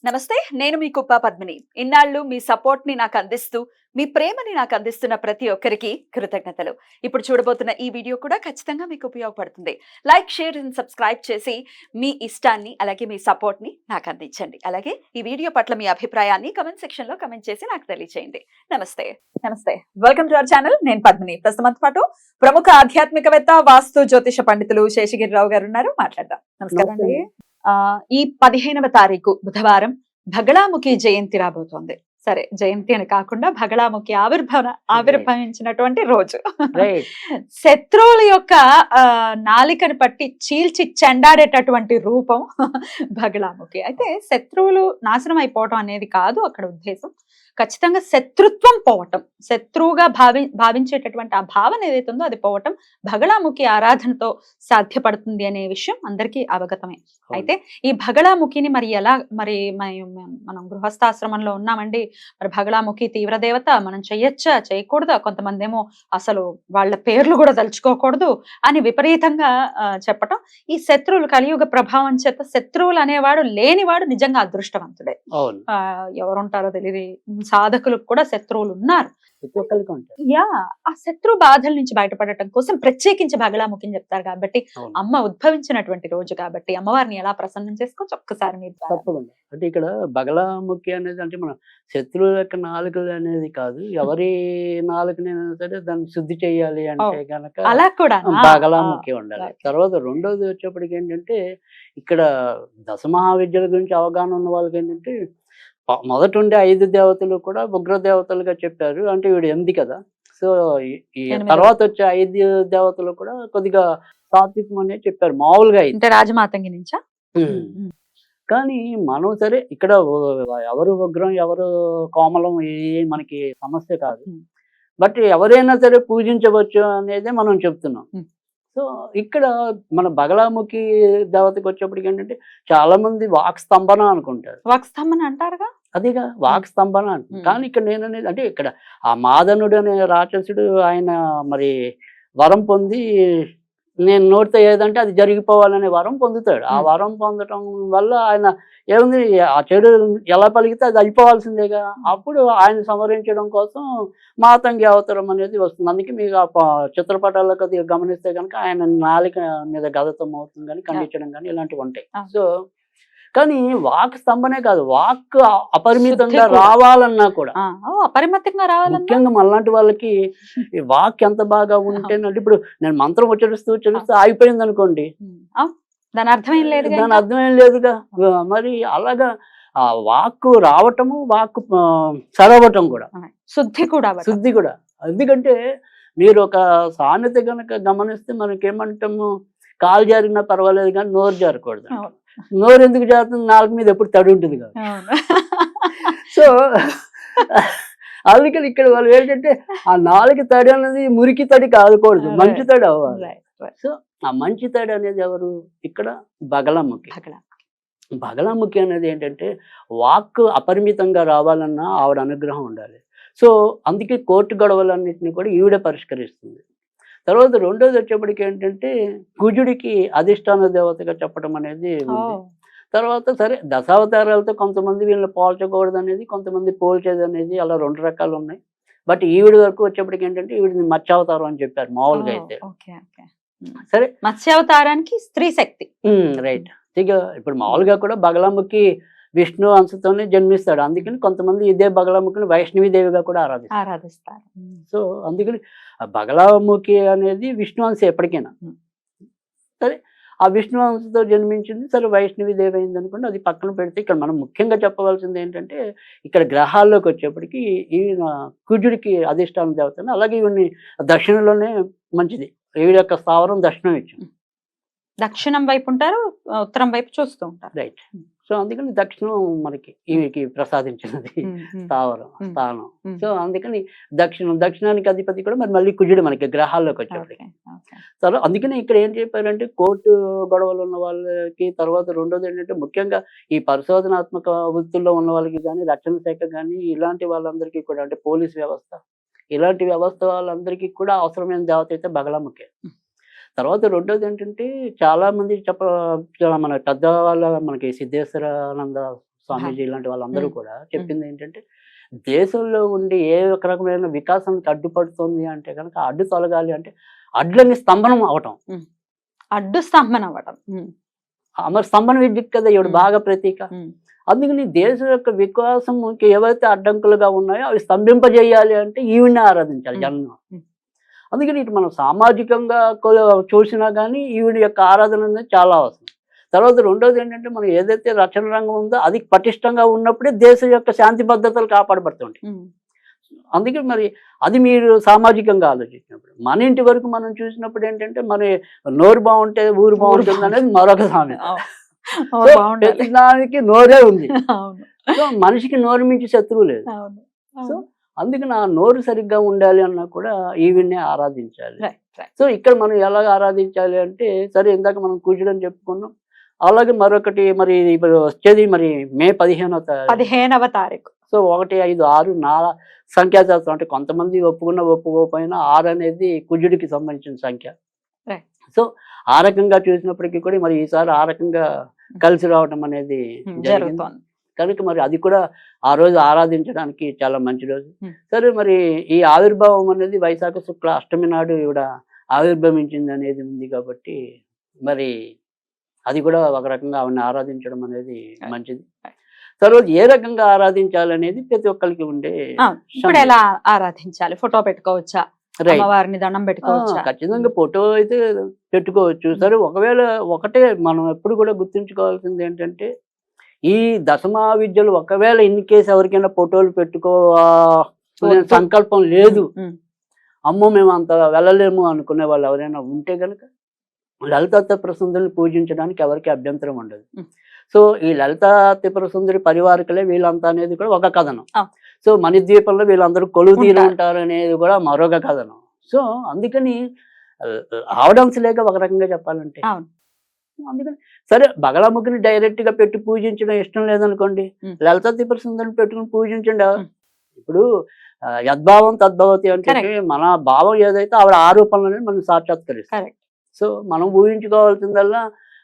నమస్తే. నేను మీ కుప్ప పద్మిని. ఇన్నాళ్ళు మీ సపోర్ట్‌ని నాకందిస్తూ, మీ ప్రేమని నాకందిస్తున్న ప్రతి ఒక్కరికి కృతజ్ఞతలు. ఇప్పుడు చూడబోతున్న ఈ వీడియో కూడా ఖచ్చితంగా మీకు ఉపయోగపడుతుంది. లైక్, షేర్ అండ్ సబ్స్క్రైబ్ చేసి మీ ఇష్టాన్ని అలాగే మీ సపోర్ట్‌ని నాకందించండి. అలాగే ఈ వీడియో పట్ల మీ అభిప్రాయాన్ని కామెంట్ సెక్షన్‌లో కామెంట్ చేసి నాకు తెలియజేయండి. నమస్తే. నమస్తే. Welcome to our channel. నేను పద్మిని. ప్రస్తుతం పాటు ప్రముఖ ఆధ్యాత్మికవేత్త, వాస్తు జ్యోతిష పండితులు శేషగిరిరావు గారు ఉన్నారు. మాట్లాడదాం. నమస్కారం అండి. ఈ 15వ తారీఖు బుధవారం బగళాముఖి జయంతి రాబోతోంది. సరే, జయంతి అని కాకుండా బగళాముఖి ఆవిర్భవించినటువంటి రోజు. శత్రువుల యొక్క నాలికను పట్టి చీల్చి చెండాడేటటువంటి రూపం బగళాముఖి. అయితే శత్రువులు నాశనం అయిపోవటం అనేది కాదు అక్కడ ఉద్దేశం. ఖచ్చితంగా శత్రుత్వం పోవటం, శత్రువుగా భావించేటటువంటి ఆ భావన ఏదైతే ఉందో అది పోవటం బగళాముఖి ఆరాధనతో సాధ్యపడుతుంది అనే విషయం అందరికీ అవగతమే. అయితే ఈ బగళాముఖిని మరి ఎలా, మరి మనం గృహస్థాశ్రమంలో ఉన్నామండి, మరి బగళాముఖి తీవ్ర దేవత, మనం చెయ్యొచ్చా చేయకూడదా, కొంతమంది ఏమో అసలు వాళ్ళ పేర్లు కూడా తలుచుకోకూడదు అని విపరీతంగా చెప్పటం. ఈ శత్రువులు కలియుగ ప్రభావం చేత శత్రువులు అనేవాడు లేనివాడు నిజంగా అదృష్టవంతుడే. ఎవరుంటారో తెలియదు, సాధకులకు కూడా శత్రువులు ఉన్నారు. ఆ శత్రు బాధల నుంచి బయటపడటం కోసం ప్రత్యేకించి బగళాముఖిని చెప్తారు కాబట్టి, అమ్మ ఉద్భవించినటువంటి రోజు కాబట్టి అమ్మవారిని ఎలా ప్రసన్నం చేసుకోవచ్చు ఒక్కసారి మీరు. తప్పకుండా. అంటే ఇక్కడ బగళాముఖి అనేది అంటే మన శత్రువుల యొక్క నాలుకలు అనేది కాదు, ఎవరి నాలుకనైనా సరే దాన్ని శుద్ధి చేయాలి అంటే గనక అలా కూడా బగళాముఖి ఉండాలి. తర్వాత రెండోది వచ్చేప్పటికి ఏంటంటే, ఇక్కడ దశమహావిద్యల గురించి అవగాహన ఉన్న వాళ్ళకి ఏంటంటే, మొదట ఉండే 5 దేవతలు కూడా ఉగ్ర దేవతలుగా చెప్పారు. అంటే వీడు 8 కదా, సో ఈ తర్వాత వచ్చే 5 దేవతలు కూడా కొద్దిగా సాత్వికం అనేది చెప్పారు మామూలుగా అయితే. రాజమాతంగి నుంచా? కానీ మనం సరే ఇక్కడ ఎవరు ఉగ్రం ఎవరు కోమలం మనకి సమస్య కాదు, బట్ ఎవరైనా సరే పూజించవచ్చు అనేదే మనం చెప్తున్నాం. సో ఇక్కడ మన బగళాముఖి దేవతకి వచ్చేప్పటికి ఏంటంటే, చాలా మంది వాక్ స్తంభన అనుకుంటారు. వాక్ స్తంభన అంటారుగా, అదిగా వాక్ స్తంభన అంటారు. కానీ ఇక్కడ నేననేది అంటే, ఇక్కడ ఆ మాదనుడు అనే రాక్షసుడు ఆయన మరి వరం పొంది, నేను నోటితో ఏదంటే అది జరిగిపోవాలనే వరం పొందుతాడు. ఆ వరం పొందటం వల్ల ఆయన ఏముంది, ఆ చెడు ఎలా పలికితే అది అయిపోవాల్సిందేగా. అప్పుడు ఆయన సంహరించడం కోసం మాతంగి అవతారం అనేది వస్తుంది. అందుకే మీకు ఆ చిత్రపటాల్లో కొద్దిగా గమనిస్తే కనుక ఆయన నాలిక మీద గదతం అవుతుంది కానీ ఖండించడం కానీ ఇలాంటివి ఉంటాయి. సో కానీ వాక్ స్తంభనే కాదు, వాక్ అపరిమితంగా రావాలన్నా కూడా, అపరిమితంగా రావాలి. ముఖ్యంగా మనలాంటి వాళ్ళకి వాక్ ఎంత బాగా ఉంటేనంటే, ఇప్పుడు నేను మంత్రం ఉచ్చరిస్తూ ఆగిపోయింది అనుకోండి, దాని అర్థం ఏం లేదు, దాని అర్థం ఏం లేదుగా. మరి అలాగా ఆ వాక్కు రావటము, వాక్కు చదవటం కూడా శుద్ధి కూడా. ఎందుకంటే మీరు ఒక సామెత కనుక గమనిస్తే మనకేమంటాము, కాలు జారినా పర్వాలేదు కానీ నోరు జారకూడదు. నోరు ఎందుకు జారుతుంది, నాలుగు మీద ఎప్పుడు తడి ఉంటుంది కదా. సో అందుకని ఇక్కడ వాళ్ళు ఏంటంటే, ఆ నాలుగు తడి అనేది మురికి తడి కాకూడదు, మంచి తడి అవ్వాలి. సో ఆ మంచి తడి అనేది ఎవరు, ఇక్కడ బగళాముఖి. బగళాముఖి అనేది ఏంటంటే, వాక్ అపరిమితంగా రావాలన్నా ఆవిడ అనుగ్రహం ఉండాలి. సో అందుకే కోర్టు గొడవలన్నింటినీ కూడా ఈవిడే పరిష్కరిస్తుంది. తర్వాత రెండోది వచ్చేప్పటికి ఏంటంటే, కుజుడికి అధిష్టాన దేవతగా చెప్పడం అనేది ఉంది. తర్వాత సరే దశావతారాలతో కొంతమంది వీళ్ళని పోల్చకూడదు అనేది, కొంతమంది పోల్చేది అనేది, అలా 2 రకాలు ఉన్నాయి. బట్ ఈవిడ వరకు వచ్చేప్పటికి ఏంటంటే, ఈవిడిని మత్స్యావతారం అని చెప్పారు మామూలుగా అయితే. సరే, మత్స్యావతారానికి స్త్రీ శక్తి, రైట్. ఇక ఇప్పుడు మామూలుగా కూడా బగళాముఖి విష్ణు అంశతోనే జన్మిస్తాడు. అందుకని కొంతమంది ఇదే బగళాముఖిని వైష్ణవీదేవిగా కూడా ఆరాధిస్తారు. సో అందుకని బగళాముఖి అనేది విష్ణు అంశ ఎప్పటికైనా సరే, ఆ విష్ణు అంశతో జన్మించింది, సరే వైష్ణవీదేవి అయింది అనుకోండి, అది పక్కన పెడితే ఇక్కడ మనం ముఖ్యంగా చెప్పవలసింది ఏంటంటే, ఇక్కడ గ్రహాల్లోకి వచ్చేప్పటికి ఈయన కుజుడికి అధిష్టాన దేవతని, అలాగే ఈవిని దక్షిణలోనే మంచిది, ఈవిడ యొక్క స్థావరం దక్షిణం ఇచ్చింది. దక్షిణం వైపు ఉంటారు, ఉత్తరం వైపు చూస్తూ ఉంటారు, రైట్. సో అందుకని దక్షిణం మనకి ఈవికి ప్రసాదించినది స్థానం. సో అందుకని దక్షిణానికి అధిపతి కూడా మరి మళ్ళీ కుజుడు మనకి గ్రహాల్లోకి వచ్చేప్పటికి. సరే, అందుకని ఇక్కడ ఏం చెప్పారంటే, కోర్టు గొడవలు ఉన్న వాళ్ళకి, తర్వాత రెండోది ఏంటంటే ముఖ్యంగా ఈ పరిశోధనాత్మక వృత్తుల్లో ఉన్న వాళ్ళకి కానీ, రక్షణ శాఖ కానీ, ఇలాంటి వాళ్ళందరికీ కూడా, అంటే పోలీస్ వ్యవస్థ, ఇలాంటి వ్యవస్థ వాళ్ళందరికీ కూడా అవసరమైన దేవత అయితే బగళాముఖి. తర్వాత రెండోది ఏంటంటే, చాలా మంది మన పెద్దవాళ్ళ మనకి సిద్ధేశ్వరానంద స్వామీజీ ఇలాంటి వాళ్ళందరూ కూడా చెప్పింది ఏంటంటే దేశంలో ఉండి ఏ ఒక రకమైన వికాసానికి అడ్డుపడుతుంది అంటే కనుక అడ్డు తొలగాలి అంటే అడ్లని స్తంభనం అవటం. అడ్డు స్తంభన అవ్వటం. మరి స్తంభన విద్యుత్ కదా ఇవిడ బాగా ప్రతీక. అందుకని దేశం యొక్క వికాసంకి ఏవైతే అడ్డంకులుగా ఉన్నాయో అవి స్తంభింపజేయాలి అంటే ఈవిడ్ని ఆరాధించాలి జనం. అందుకని ఇటు మనం సామాజికంగా చూసినా కానీ ఈవిడ యొక్క ఆరాధన అనేది చాలా అవసరం. తర్వాత రెండోది ఏంటంటే మనం ఏదైతే రక్షణ రంగం ఉందో అది పటిష్టంగా ఉన్నప్పుడే దేశం యొక్క శాంతి భద్రతలు కాపాడబడుతుంటాయి. అందుకే మరి అది మీరు సామాజికంగా ఆలోచించినప్పుడు మన ఇంటి వరకు మనం చూసినప్పుడు ఏంటంటే మన నోరు బాగుంటే ఊరు బాగుంటుంది అనేది మరొక సామెత. దానికి నోరే ఉంది. సో మనిషికి నోరు మించి శత్రువు లేదు. సో అందుకని ఆ నోరు సరిగ్గా ఉండాలి అన్నా కూడా ఈవిడ్ని ఆరాధించాలి. సో ఇక్కడ మనం ఎలా ఆరాధించాలి అంటే సరే ఇందాక మనం కూర్చోడం చెప్పుకున్నాం. అలాగే మరొకటి మరి ఇప్పుడు వచ్చేది మరి మే 15వ తారీఖు. సో 1, 5, 6 నా సంఖ్యాశాస్త్రం అంటే కొంతమంది ఒప్పుకోకపోయినా 6 అనేది కుజుడికి సంబంధించిన సంఖ్య. సో ఆ రకంగా చూసినప్పటికీ కూడా మరి ఈసారి ఆ రకంగా కలిసి రావడం అనేది జరుగుతుంది కనుక మరి అది కూడా ఆ రోజు ఆరాధించడానికి చాలా మంచి రోజు. సరే మరి ఈ ఆవిర్భావం అనేది వైశాఖ శుక్ల అష్టమి నాడు ఈవిడ ఆవిర్భవించింది అనేది ఉంది కాబట్టి మరి అది కూడా ఒక రకంగా ఆవిడని ఆరాధించడం అనేది మంచిది. తర్వాత ఏ రకంగా ఆరాధించాలనేది ప్రతి ఒక్కరికి ఉండే. ఇప్పుడు ఎలా ఆరాధించాలి? ఫోటో పెట్టుకోవచ్చా? అమ్మవారిని దండం పెట్టుకోవచ్చా? ఖచ్చితంగా ఫోటో అయితే పెట్టుకోవచ్చు. సరే ఒకవేళ ఒకటే మనం ఎప్పుడు కూడా గుర్తుంచుకోవాల్సింది ఏంటంటే ఈ దశమా విద్యలు ఒకవేళ ఇన్ కేసు ఎవరికైనా ఫోటోలు సంకల్పం లేదు, అమ్మో మేము అంత వెళ్ళలేము అనుకునే వాళ్ళు ఎవరైనా ఉంటే కనుక లలితా త్రిపుర సుందరిని పూజించడానికి ఎవరికి అభ్యంతరం ఉండదు. సో ఈ లలితా త్రిపుర సుందరి పరివారికలే వీళ్ళంతా అనేది కూడా ఒక కథనం. సో మణిద్వీపంలో వీళ్ళందరూ కొలువు తీరు ఉంటారు అనేది కూడా మరొక కథనం. సో అందుకని ఆవడాన్స్ లేక ఒక రకంగా చెప్పాలంటే అందుకని సరే బగలాముఖిని డైరెక్ట్ గా పెట్టి పూజించడం ఇష్టం లేదనుకోండి, లలితా త్రిపుర సుందరిని పెట్టుకుని పూజించండి. ఇప్పుడు యద్భావం తద్భవతి అని చెప్పి మన భావం ఏదైతే ఆవిడ ఆరోపణలని మనం సాక్షాత్కరిస్తాం. సో మనం ఊహించుకోవాల్సిందల్లా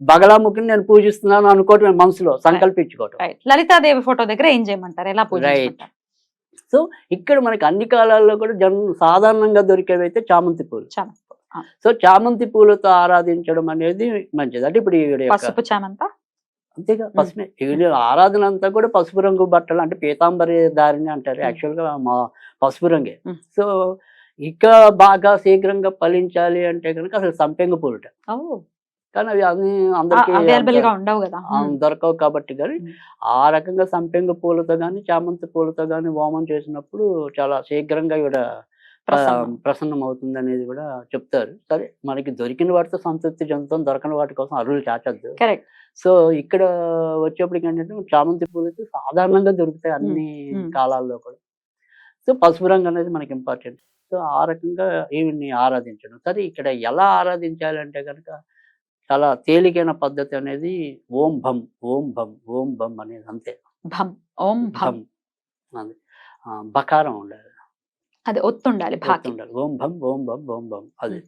బగలాముఖిని నేను పూజిస్తున్నాను అనుకోవటం, మనసులో సంకల్పించుకోవటం. లలితాదేవి ఫోటో దగ్గర ఏం చేయమంటారు? ఎలా పూజించమంటారు? సో ఇక్కడ మనకి అన్ని కాలాల్లో కూడా సాధారణంగా దొరికేవైతే చామంతి పూలు. సో చామంతి పూలతో ఆరాధించడం అనేది మంచిది. అంటే ఇప్పుడు పసుపు చామంత అంతేగా పసుపు ఈవిడ ఆరాధన అంతా కూడా పసుపు రంగు బట్టలు అంటే పీతాంబరి దారిని అంటారు, యాక్చువల్ గా మా పసుపు రంగే. సో ఇక బాగా శీఘ్రంగా ఫలించాలి అంటే కనుక అసలు సంపెంగ పూలుట, కానీ అవి అన్ని అందరికీ దొరకవు కాబట్టి. కానీ ఆ రకంగా సంపెంగ పూలతో కానీ చామంతి పూలతో కానీ హోమం చేసినప్పుడు చాలా శీఘ్రంగా ఇవిడ ప్రసన్నం అవుతుంది అనేది కూడా చెప్తారు. సరే మనకి దొరికిన వాటితో సంతృప్తి చెందుతాం, దొరకని వాటి కోసం అరువులు చాచద్దు. సో ఇక్కడ వచ్చేప్పటికి ఏంటంటే చామంతి పూలు అయితే సాధారణంగా దొరుకుతాయి అన్ని కాలాల్లో కూడా. సో పసుపు రంగు అనేది మనకి ఇంపార్టెంట్. సో ఆ రకంగా ఈవిడ్ని ఆరాధించడం. సరే ఇక్కడ ఎలా ఆరాధించాలంటే కనుక చాలా తేలికైన పద్ధతి అనేది ఓం భం ఓం భం ఓం భం అనేది అంతే. ఓం భం అది బకారం ఉండాలి, అది ఒత్తుండాలి, ఓం భం ఓం భం ఓం భం అది.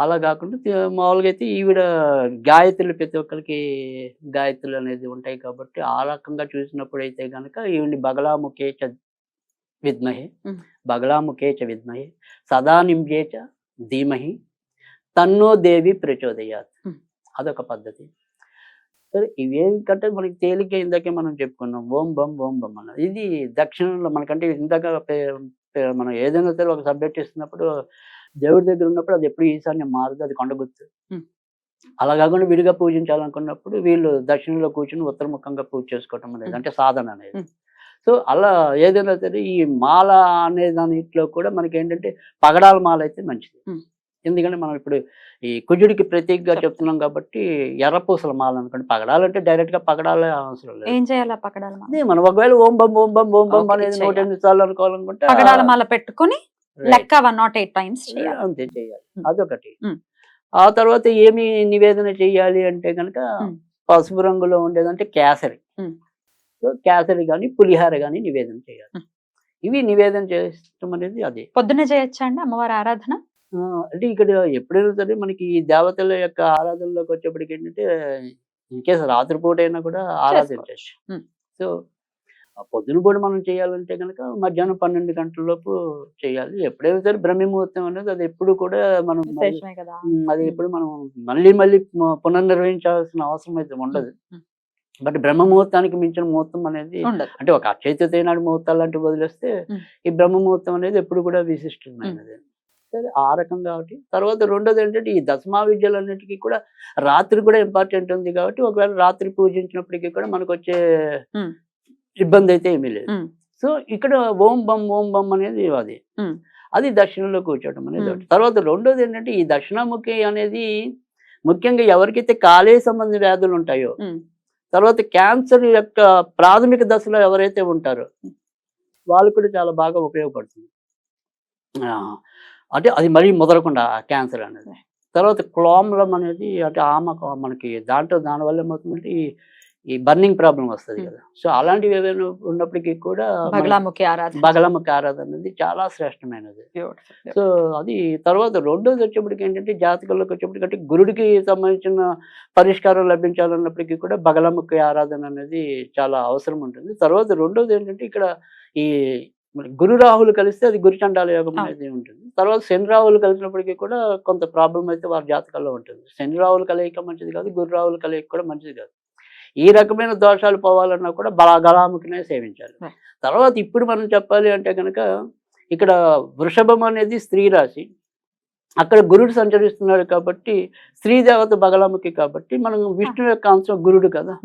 అలా కాకుండా మామూలుగా అయితే ఈవిడ గాయత్రులు ప్రతి ఒక్కరికి గాయత్రులు అనేది ఉంటాయి కాబట్టి ఆ రకంగా చూసినప్పుడు అయితే కనుక ఈవిడ్ని బగలాముఖే చ విద్మహే సదా నింబ్యే చ ధీమహి తన్నో దేవి ప్రచోదయాత్ అదొక పద్ధతి. సరే ఇవేంటంటే మనకి తేలిక ఇందాకే మనం చెప్పుకున్నాం ఓం బం అన్నది. ఇది దక్షిణంలో మనకంటే ఇందాక మనం ఏదైనా సరే ఒక సబ్జెక్ట్ ఇస్తున్నప్పుడు దేవుడి దగ్గర ఉన్నప్పుడు అది ఎప్పుడు ఈశాన్యం మారదు, అది కొండగుర్తు. అలా కాకుండా విడిగా పూజించాలనుకున్నప్పుడు వీళ్ళు దక్షిణంలో కూర్చుని ఉత్తరముఖంగా పూజ చేసుకోవటం అనేది అంటే సాధన అనేది. సో అలా ఏదైనా సరే ఈ మాల అనే దానిట్లో కూడా మనకి ఏంటంటే పగడాల మాల అయితే మంచిది. ఎందుకంటే మనం ఇప్పుడు ఈ కుజుడికి ప్రతీకగా చెప్తున్నాం కాబట్టి ఎర్రపూసల మాల అనుకోండి. పగడాలంటే డైరెక్ట్ గా పగడాలే అవసరం లేదు. ఏం చేయాలి పగడాల మాల? మనం ఒకవేళ ఓం బం అనేది 108 సార్లు అనుకోవాలనుకుంటే పగడాల మాల పెట్టుకుని లెక్క 108 టైమ్స్ అంతే చేయాలి. అదొకటి. ఆ తర్వాత ఏమి నివేదన చేయాలి అంటే కనుక పసుపు రంగులో ఉండేదంటే కేసరి. సో కేసరి కానీ పులిహార కానీ నివేదన చేయాలి. ఇవి నివేదన చేయడం అనేది అదే. పొద్దున్నే చేయొచ్చా అండి అమ్మవారి ఆరాధన? అంటే ఇక్కడ ఎప్పుడైనా సరే మనకి ఈ దేవతల యొక్క ఆరాధనలోకి వచ్చేప్పటికి ఏంటంటే ఇన్కేస్ రాత్రిపూట అయినా కూడా ఆరాధించవచ్చు. సో ఆ పొద్దున కూడా మనం చేయాలంటే కనుక మధ్యాహ్నం 12 గంటల లోపు చేయాలి. ఎప్పుడైనా సరే బ్రహ్మ ముహూర్తం అనేది అది ఎప్పుడు కూడా మనం విశేషమే కదా. అది ఎప్పుడు మనం మళ్ళీ మళ్ళీ పునర్నిర్వహించాల్సిన అవసరం అయితే ఉండదు. బట్ బ్రహ్మ ముహూర్తానికి మించిన ముహూర్తం అనేది ఉండదు. అంటే ఒక అక్షయ తృతీయ నాడు ముహూర్తాలు లాంటివి వదిలేస్తే ఈ బ్రహ్మ ముహూర్తం అనేది ఎప్పుడు కూడా విశిష్టమైనది. సరే ఆ రకం కాబట్టి తర్వాత రెండోది ఏంటంటే ఈ దశమా విద్యలన్నిటికీ కూడా రాత్రి కూడా ఇంపార్టెంట్ ఉంది కాబట్టి ఒకవేళ రాత్రి పూజించినప్పటికీ కూడా మనకు వచ్చే ఇబ్బంది అయితే ఏమీ లేదు. సో ఇక్కడ ఓం బం అనేది అది దక్షిణంలో కూర్చోవడం అనేది ఒకటి. తర్వాత రెండోది ఏంటంటే ఈ దక్షిణాముఖి అనేది ముఖ్యంగా ఎవరికైతే కాలేయ సంబంధ వ్యాధులు ఉంటాయో, తర్వాత క్యాన్సర్ యొక్క ప్రాథమిక దశలో ఎవరైతే ఉంటారో వాళ్ళు కూడా చాలా బాగా ఉపయోగపడుతుంది. అంటే అది మరీ ముదరకుండా క్యాన్సర్ అనేది. తర్వాత క్లోమ్లం అనేది అంటే మనకి దానివల్ల ఏమవుతుందంటే ఈ బర్నింగ్ ప్రాబ్లం వస్తుంది కదా. సో అలాంటివి ఏదైనా ఉన్నప్పటికీ కూడా బగలాముఖి ఆరాధన అనేది చాలా శ్రేష్టమైనది. సో అది తర్వాత రెండోది వచ్చేప్పటికి ఏంటంటే జాతకంలోకి వచ్చేప్పటికి అంటే గురుడికి సంబంధించిన పరిష్కారం లభించాలన్నప్పటికీ కూడా బగలాముఖి ఆరాధన అనేది చాలా అవసరం ఉంటుంది. తర్వాత రెండోది ఏంటంటే ఇక్కడ ఈ గురు రాహులు కలిస్తే అది గురు చండాల యోగం అనేది ఉంటుంది. తర్వాత శని రాహులు కలిసినప్పటికీ కూడా కొంత ప్రాబ్లం అయితే వారి జాతకాల్లో ఉంటుంది. శని రాహులు కలయిక మంచిది కాదు, గురు రాహులు కలయిక కూడా మంచిది కాదు. ఈ రకమైన దోషాలు పోవాలన్నా కూడా బగలాముఖినే సేవించాలి. తర్వాత ఇప్పుడు మనం చెప్పాలి అంటే కనుక ఇక్కడ వృషభం అనేది స్త్రీ రాశి, అక్కడ గురుడు సంచరిస్తున్నాడు కాబట్టి స్త్రీ దేవత బగలాముఖి కాబట్టి మనం విష్ణు యొక్క అంశం గురుడు కదా.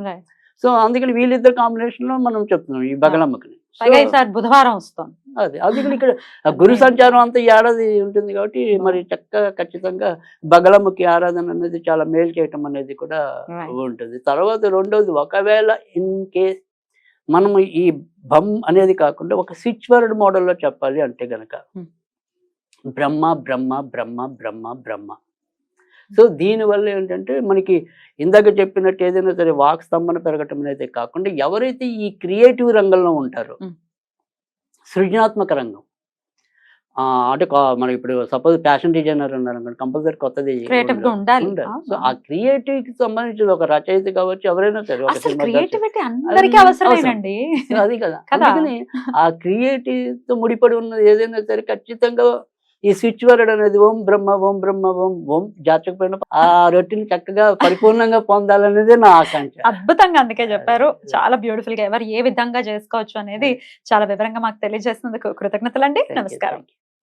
సో అందుకని వీళ్ళిద్దరు కాంబినేషన్ లో మనం చెప్తున్నాం ఈ బగలాముఖిని. బుధవారం వస్తాం. అది ఇక్కడ గురు సంచారం అంతా ఏడాది ఉంటుంది కాబట్టి మరి చక్కగా ఖచ్చితంగా బగలాముఖి ఆరాధన అనేది చాలా మేలు చేయటం అనేది కూడా ఉంటుంది. తర్వాత రెండోది ఒకవేళ ఇన్ కేస్ మనము ఈ బం అనేది కాకుండా ఒక స్విచ్ వర్డ్ మోడల్లో చెప్పాలి అంటే గనక బ్రహ్మ బ్రహ్మ బ్రహ్మ బ్రహ్మ బ్రహ్మ. సో దీనివల్ల ఏంటంటే మనకి ఇందాక చెప్పినట్టు ఏదైనా సరే వాక్ స్తంభన పెరగటం అనేది కాకుండా ఎవరైతే ఈ క్రియేటివ్ రంగంలో ఉంటారో, సృజనాత్మక రంగం అంటే మనం ఇప్పుడు సపోజ్ ఫ్యాషన్ డిజైనర్ ఉన్నారు అనుకోండి, కంపల్సరీ కొత్తది ఉండాలి. సో ఆ క్రియేటివ్ కి సంబంధించిన ఒక రచయిత కావచ్చు, ఎవరైనా సరే అది కదా. అందుకని ఆ క్రియేటివ్ తో ముడిపడి ఉన్నది ఏదైనా సరే ఖచ్చితంగా ఈ స్విచ్ వర్డ్ అనేది ఓం బ్రహ్మ ఓం బ్రహ్మ ఓం ఓం జాతకపోయిన ఆ రొట్టెని చక్కగా పరిపూర్ణంగా పొందాలనేది నా ఆకాంక్ష. అద్భుతంగా అందుకే చెప్పారు. చాలా బ్యూటిఫుల్ గా ఎవరు ఏ విధంగా చేసుకోవచ్చు అనేది చాలా వివరంగా మాకు తెలియజేసినందుకు కృతజ్ఞతలండి. నమస్కారం.